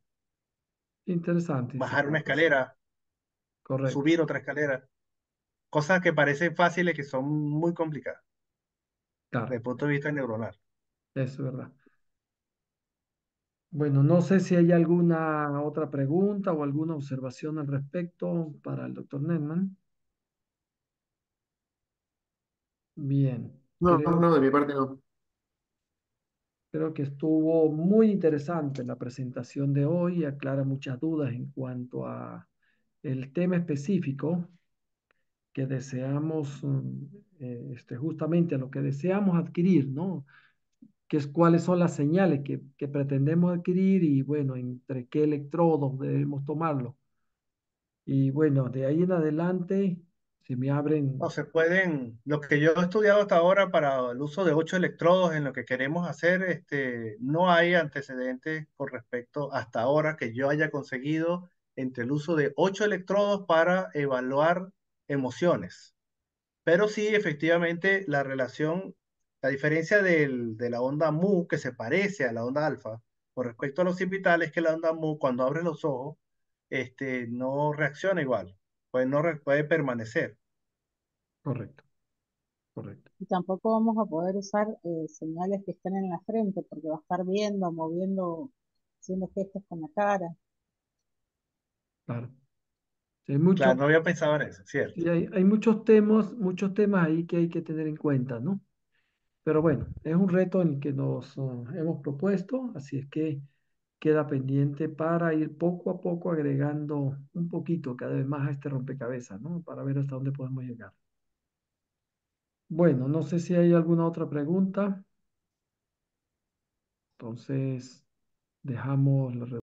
interesante esa bajar una parte, sí, escalera, correcto, subir otra escalera, cosas que parecen fáciles que son muy complicadas desde claro, el punto de vista neuronal. eso es verdad. Bueno, no sé si hay alguna otra pregunta o alguna observación al respecto para el doctor Netman. Bien, No, no, de mi parte no. creo que estuvo muy interesante la presentación de hoy y aclara muchas dudas en cuanto a el tema específico que deseamos, justamente a lo que deseamos adquirir, ¿no? Que es cuáles son las señales que pretendemos adquirir y bueno, entre qué electrodos debemos tomarlo. Y bueno, de ahí en adelante se me O abren, se pueden, lo que yo he estudiado hasta ahora para el uso de 8 electrodos en lo que queremos hacer, no hay antecedentes con respecto hasta ahora que yo haya conseguido entre el uso de 8 electrodos para evaluar emociones. Pero sí, efectivamente, la relación, la diferencia de la onda mu, que se parece a la onda alfa, con respecto a los orbitales, es que la onda mu, cuando abres los ojos, no reacciona igual, pues no puede permanecer. correcto, correcto, Y tampoco vamos a poder usar señales que estén en la frente, porque va a estar viendo, moviendo, haciendo gestos con la cara. claro. Sí, hay mucho, Claro, no había pensado en eso, cierto. sí, hay muchos temas ahí que hay que tener en cuenta, ¿no? Pero bueno, es un reto en el que nos hemos propuesto, así es que queda pendiente para ir poco a poco agregando un poquito cada vez más a este rompecabezas, ¿no? Para ver hasta dónde podemos llegar. Bueno, no sé si hay alguna otra pregunta, entonces dejamos la